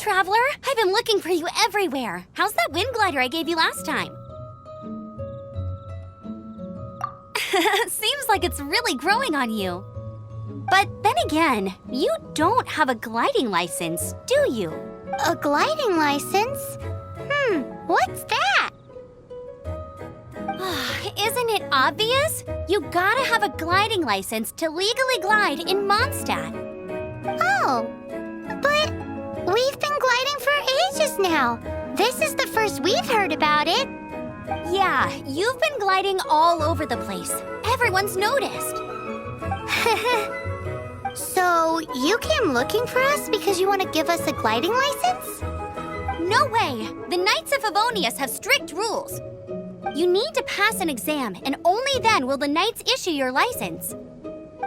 traveler! I've been looking for you everywhere. How's that wind glider I gave you last time? Seems like it's really growing on you. But then again, you don't have a gliding license, do you? A gliding license? What's that? Isn't it obvious? You gotta have a gliding license to legally glide in Mondstadt. Oh, but we've been gliding for ages now. This is the first we've heard about it. Yeah, you've been gliding all over the place. Everyone's noticed. So, you came looking for us because you want to give us a gliding license? No way! The Knights of Favonius have strict rules. You need to pass an exam, and only then will the Knights issue your license.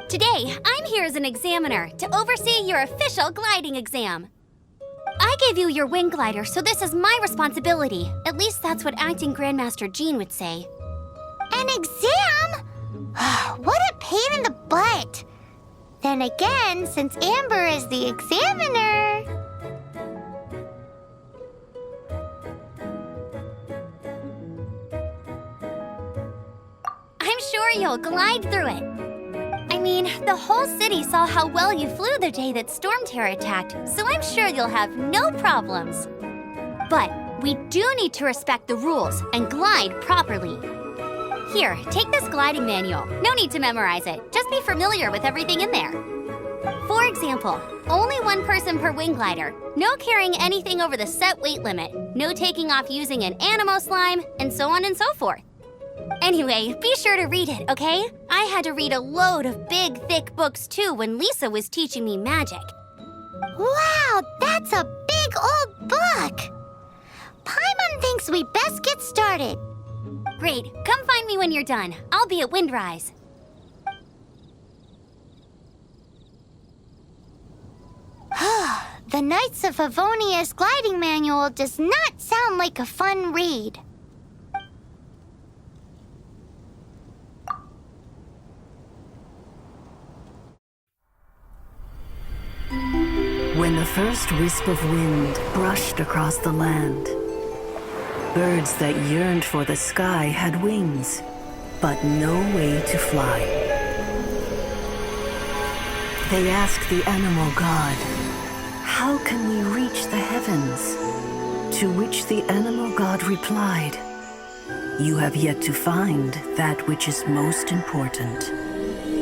Today, I'm here as an examiner to oversee your official gliding exam. I gave you your wing glider, so this is my responsibility. At least that's what Acting Grandmaster Jean would say. An exam? What a pain in the butt! Then again, since Amber is the examiner... I'm sure you'll glide through it. I mean, the whole city saw how well you flew the day that Storm Terror attacked, so I'm sure you'll have no problems. But we do need to respect the rules and glide properly. Here, take this gliding manual. No need to memorize it. Just be familiar with everything in there. For example, only one person per wing glider. No carrying anything over the set weight limit. No taking off using an animo slime, and so on and so forth. Anyway, be sure to read it, okay? I had to read a load of big, thick books too when Lisa was teaching me magic. Wow, that's a big old book! Paimon thinks we best get started. Great, come find me when you're done. I'll be at Windrise. The Knights of Favonius gliding manual does not sound like a fun read. When the first wisp of wind brushed across the land, birds that yearned for the sky had wings, but no way to fly. They asked the animal god, "How can we reach the heavens?" To which the animal god replied, "You have yet to find that which is most important."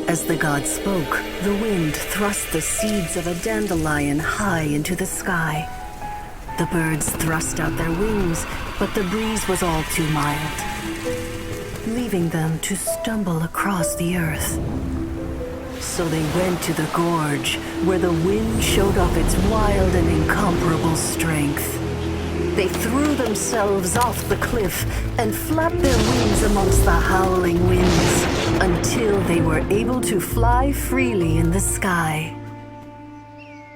As the god spoke, the wind thrust the seeds of a dandelion high into the sky. The birds thrust out their wings, but the breeze was all too mild, leaving them to stumble across the earth. So they went to the gorge, where the wind showed off its wild and incomparable strength. They threw themselves off the cliff and flapped their wings amongst the howling winds until they were able to fly freely in the sky.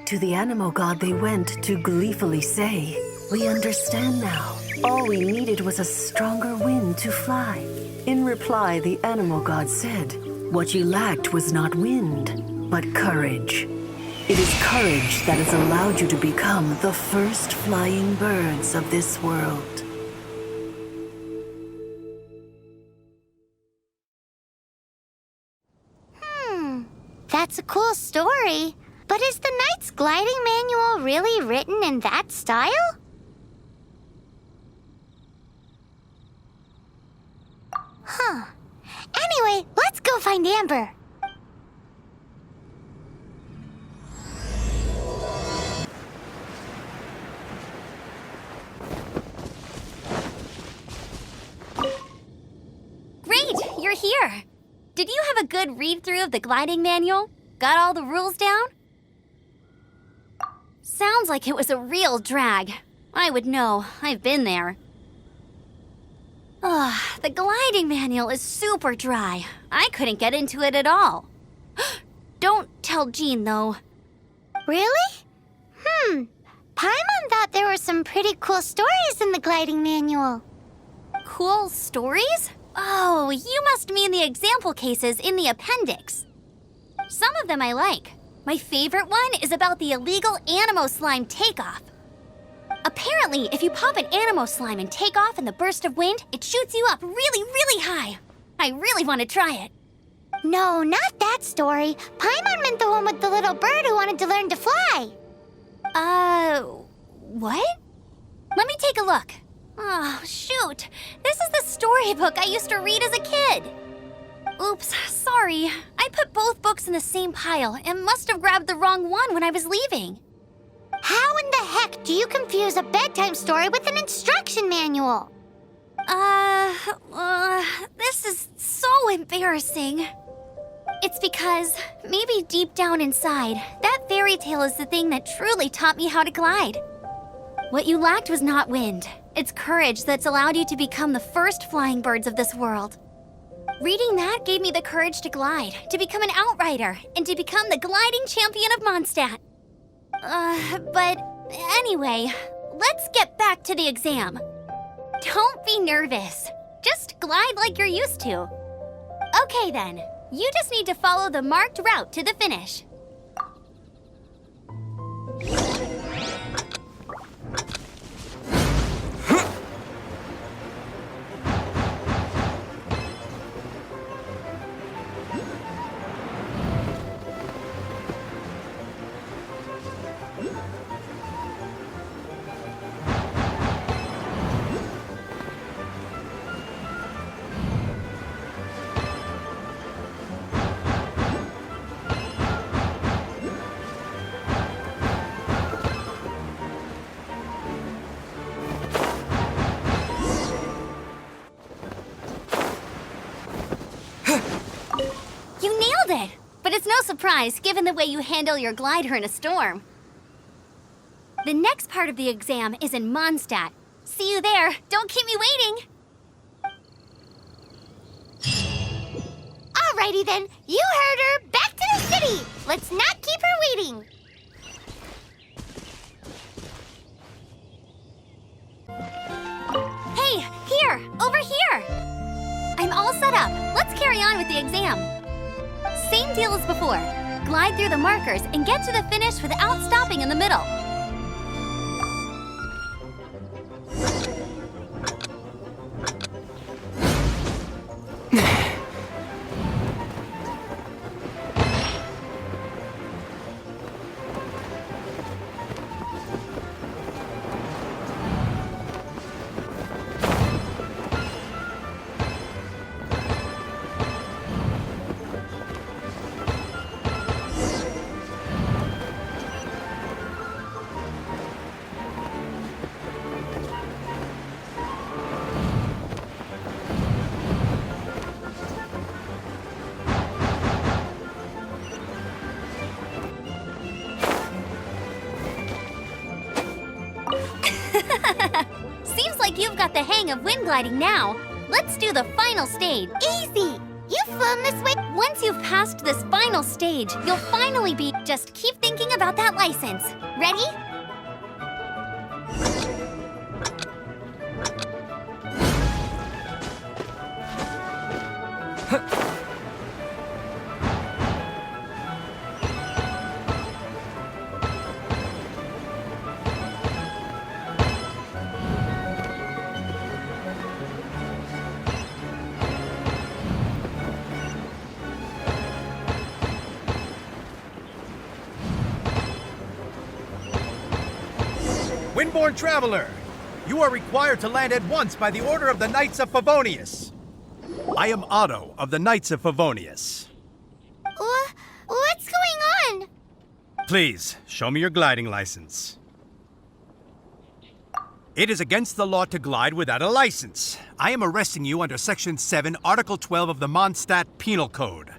To the animal god they went to gleefully say, "We understand now. All we needed was a stronger wind to fly." In reply, the animal god said, "What you lacked was not wind, but courage. It is courage that has allowed you to become the first flying birds of this world." That's a cool story. But is the Knight's gliding manual really written in that style? Anyway, let's go find Amber. Great, you're here. Did you have a good read-through of the gliding manual? Got all the rules down? Sounds like it was a real drag. I would know. I've been there. The gliding manual is super dry. I couldn't get into it at all. Don't tell Jean, though. Really? Paimon thought there were some pretty cool stories in the gliding manual. Cool stories? Oh, you must mean the example cases in the appendix. Some of them I like. My favorite one is about the illegal animo slime takeoff. Apparently, if you pop an Animo slime and take off in the burst of wind, it shoots you up really, really high. I really want to try it. No, not that story. Paimon meant the one with the little bird who wanted to learn to fly. What? Let me take a look. Oh, shoot. This is the storybook I used to read as a kid. Oops, sorry. I put both books in the same pile and must have grabbed the wrong one when I was leaving. How in the heck do you confuse a bedtime story with an instruction manual? This is so embarrassing. It's because, maybe deep down inside, that fairy tale is the thing that truly taught me how to glide. What you lacked was not wind. It's courage that's allowed you to become the first flying birds of this world. Reading that gave me the courage to glide, to become an outrider, and to become the gliding champion of Mondstadt. But anyway, let's get back to the exam. Don't be nervous. Just glide like you're used to. Okay then, you just need to follow the marked route to the finish. You nailed it! But it's no surprise, given the way you handle your glider in a storm. The next part of the exam is in Mondstadt. See you there. Don't keep me waiting. Alrighty then, you heard her. Back to the city. Let's not keep her waiting. Hey, here! Over here! I'm all set up. Let's carry on with the exam. Same deal as before. Glide through the markers and get to the finish without stopping in the middle. Seems like you've got the hang of wind gliding now. Let's do the final stage. Easy. You've flown this way. Once you've passed this final stage, you'll finally be... Just keep thinking about that license. Ready? Windborne traveler, you are required to land at once by the order of the Knights of Favonius. I am Otto of the Knights of Favonius. What's going on? Please, show me your gliding license. It is against the law to glide without a license. I am arresting you under Section 7, Article 12 of the Mondstadt Penal Code.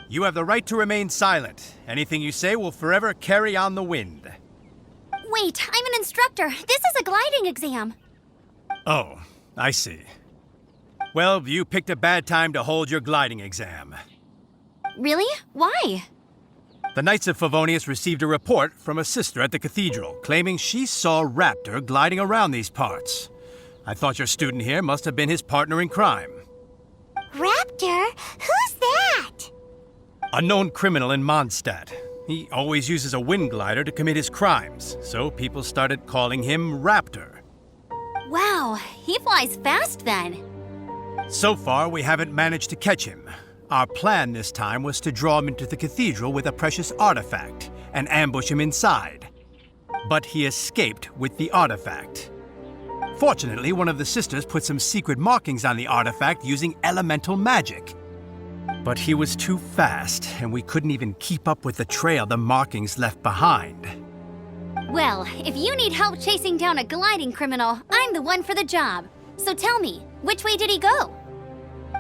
You have the right to remain silent. Anything you say will forever carry on the wind. Wait, I'm an instructor. This is a gliding exam. Oh, I see. Well, you picked a bad time to hold your gliding exam. Really? Why? The Knights of Favonius received a report from a sister at the cathedral claiming she saw Raptor gliding around these parts. I thought your student here must have been his partner in crime. Raptor? Who's that? A known criminal in Mondstadt. He always uses a wind glider to commit his crimes, so people started calling him Raptor. Wow, he flies fast then. So far, we haven't managed to catch him. Our plan this time was to draw him into the cathedral with a precious artifact and ambush him inside. But he escaped with the artifact. Fortunately, one of the sisters put some secret markings on the artifact using elemental magic. But he was too fast, and we couldn't even keep up with the trail the markings left behind. Well, if you need help chasing down a gliding criminal, I'm the one for the job. So tell me, which way did he go?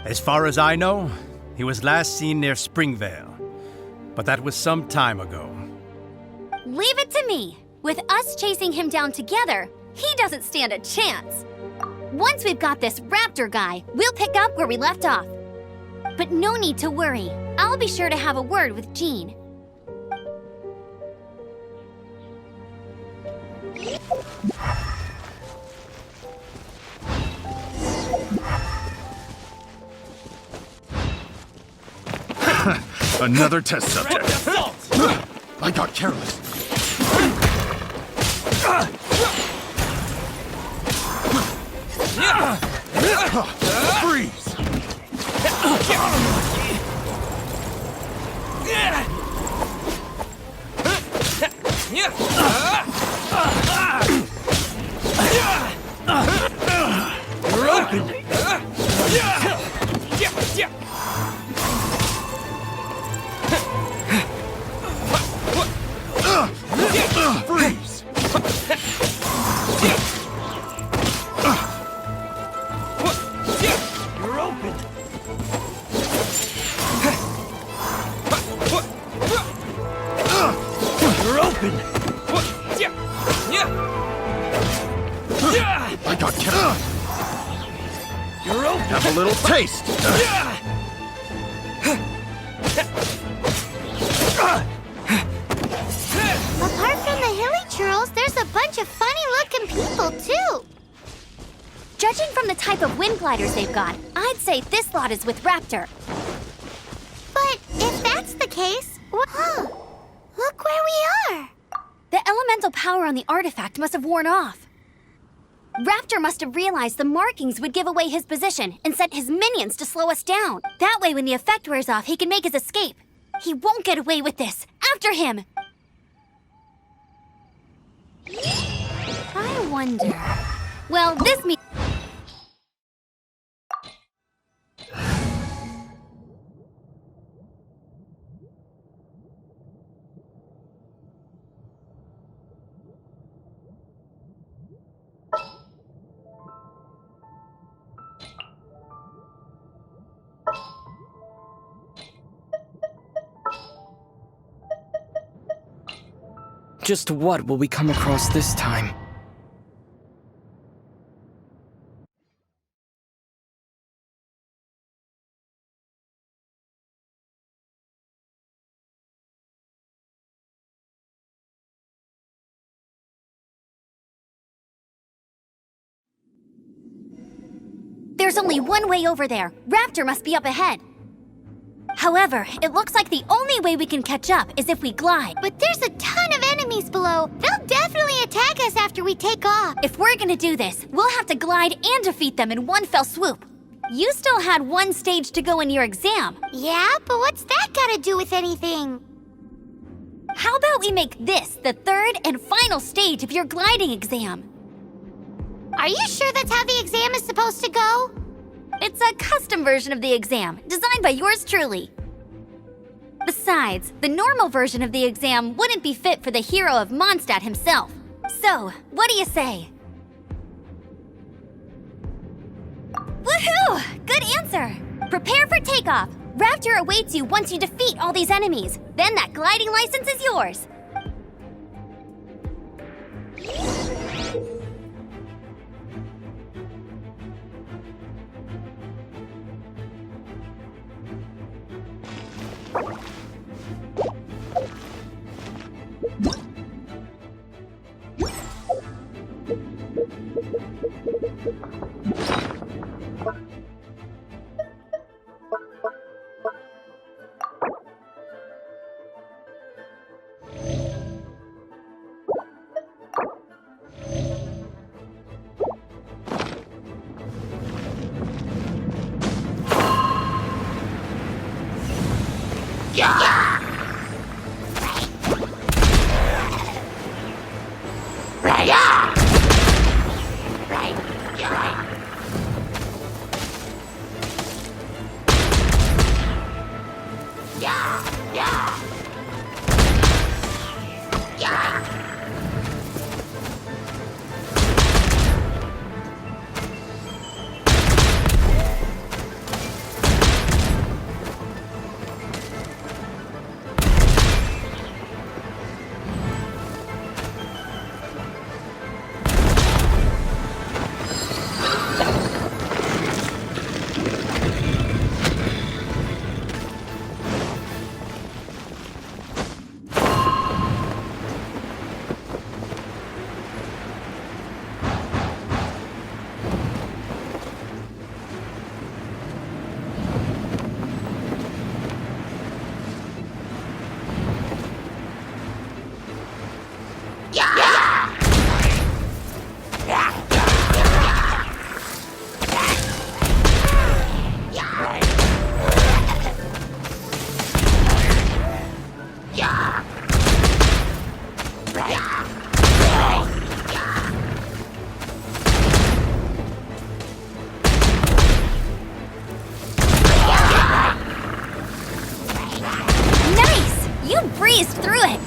As far as I know, he was last seen near Springvale. But that was some time ago. Leave it to me. With us chasing him down together, he doesn't stand a chance. Once we've got this Raptor guy, we'll pick up where we left off. But no need to worry. I'll be sure to have a word with Jean. Another test subject. I got careless. Freeze! You're open! Freeze! You're open! You're open! I got careless. You're open! Have a little taste. Apart from the hilly churls, there's a bunch of funny-looking people, too. Judging from the type of wind gliders they've got, I'd say this lot is with Raptor. But if that's the case, look where we are. The elemental power on the artifact must have worn off. Raptor must have realized the markings would give away his position and sent his minions to slow us down. That way, when the effect wears off, he can make his escape. He won't get away with this. After him! I wonder... Well, this means... Just what will we come across this time? There's only one way over there. Raptor must be up ahead. However, it looks like the only way we can catch up is if we glide. But there's a ton of enemies below. They'll definitely attack us after we take off. If we're gonna do this, we'll have to glide and defeat them in one fell swoop. You still had one stage to go in your exam. Yeah, but what's that got to do with anything? How about we make this the third and final stage of your gliding exam? Are you sure that's how the exam is supposed to go? It's a custom version of the exam, designed by yours truly. Besides, the normal version of the exam wouldn't be fit for the hero of Mondstadt himself. So, what do you say? Woohoo! Good answer! Prepare for takeoff. Raptor awaits you once you defeat all these enemies. Then that gliding license is yours. Nice! You breezed through it!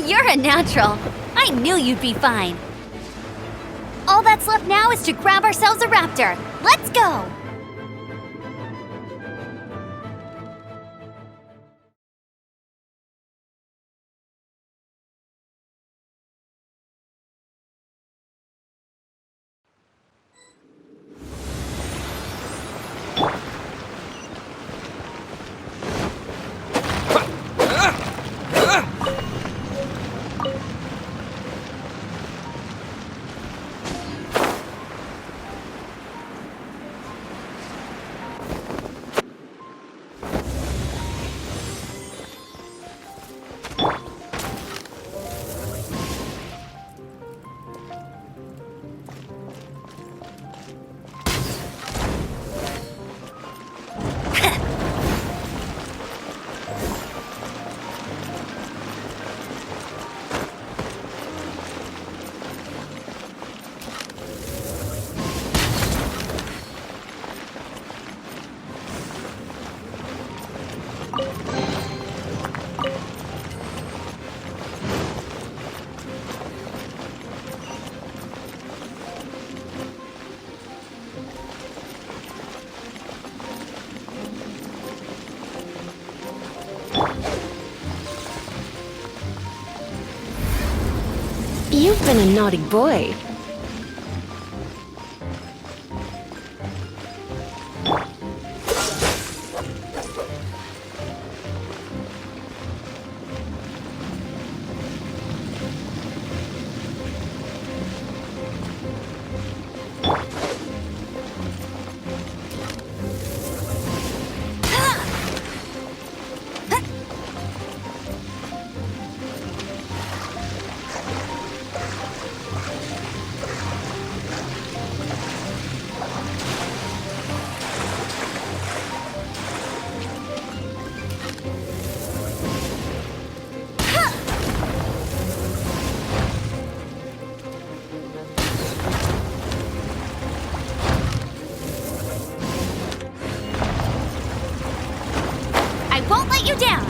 You're a natural. I knew you'd be fine. All that's left now is to grab ourselves a raptor. Let's go! You've been a naughty boy. I won't let you down!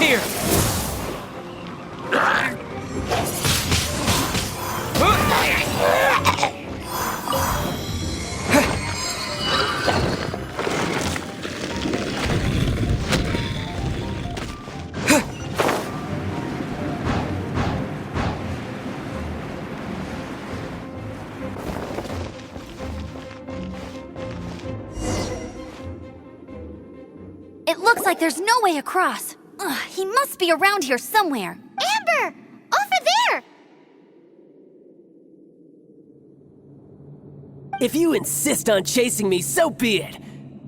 here! It looks like there's no way across. Ugh, he must be around here somewhere. Amber! Over there! If you insist on chasing me, so be it.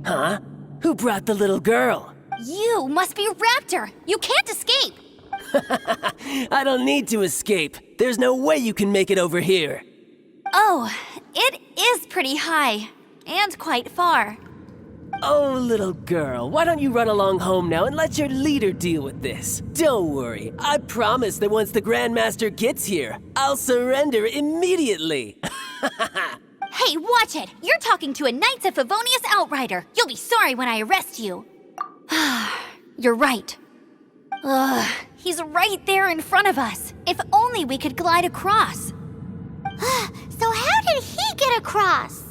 Huh? Who brought the little girl? You must be Raptor. You can't escape. I don't need to escape. There's no way you can make it over here. Oh, it is pretty high. And quite far. Oh, little girl, why don't you run along home now and let your leader deal with this? Don't worry, I promise that once the Grandmaster gets here, I'll surrender immediately. Hey, watch it! You're talking to a Knights of Favonius outrider. You'll be sorry when I arrest you. You're right. Ugh, he's right there in front of us. If only we could glide across. So how did he get across?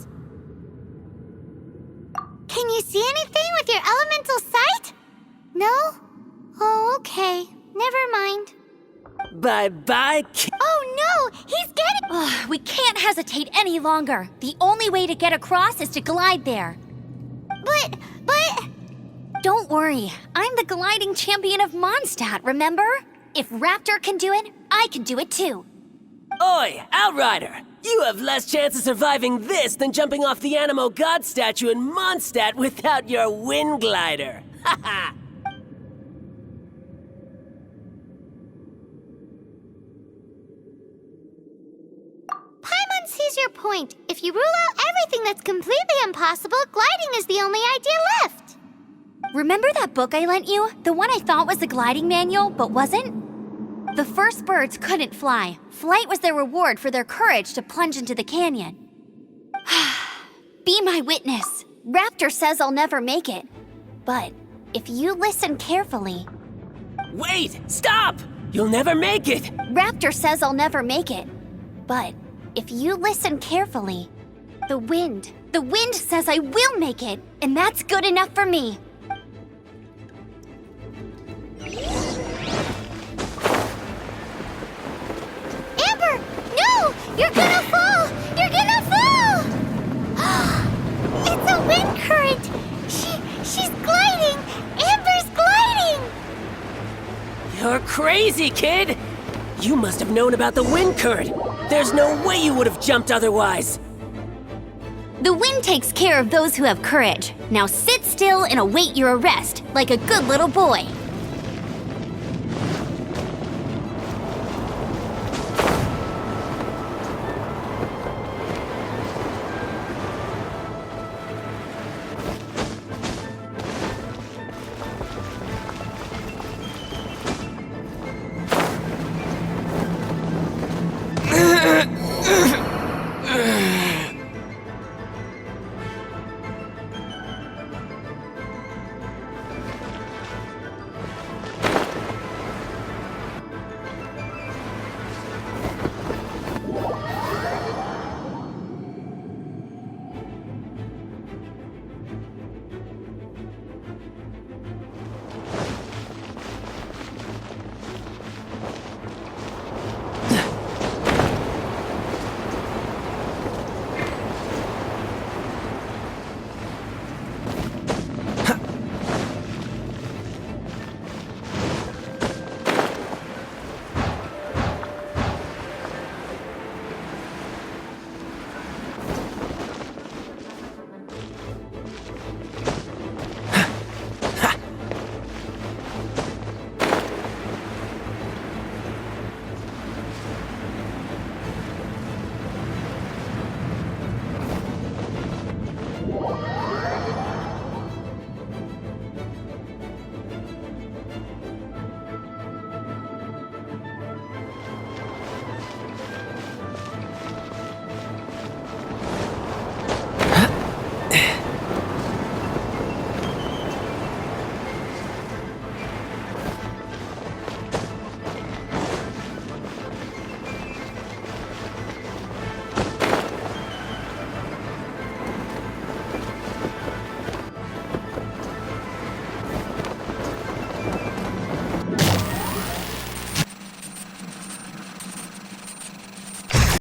Can you see anything with your elemental sight? No? Oh, okay. Never mind. Bye-bye, Oh no! He's getting... Ugh, we can't hesitate any longer. The only way to get across is to glide there. But... Don't worry, I'm the gliding champion of Mondstadt, remember? If Raptor can do it, I can do it too. Oi, Outrider! You have less chance of surviving this than jumping off the Animo God statue in Mondstadt without your wind glider. Haha! Paimon sees your point. If you rule out everything that's completely impossible, gliding is the only idea left. Remember that book I lent you? The one I thought was the gliding manual, but wasn't? The first birds couldn't fly. Flight was their reward for their courage to plunge into the canyon. Be my witness. Raptor says I'll never make it. But if you listen carefully... Wait! Stop! You'll never make it! Raptor says I'll never make it. But if you listen carefully, the wind says I will make it, and that's good enough for me. Amber! No! You're gonna fall! You're gonna fall! It's a wind current! She's gliding! Amber's gliding! You're crazy, kid! You must have known about the wind current. There's no way you would have jumped otherwise. The wind takes care of those who have courage. Now sit still and await your arrest, like a good little boy.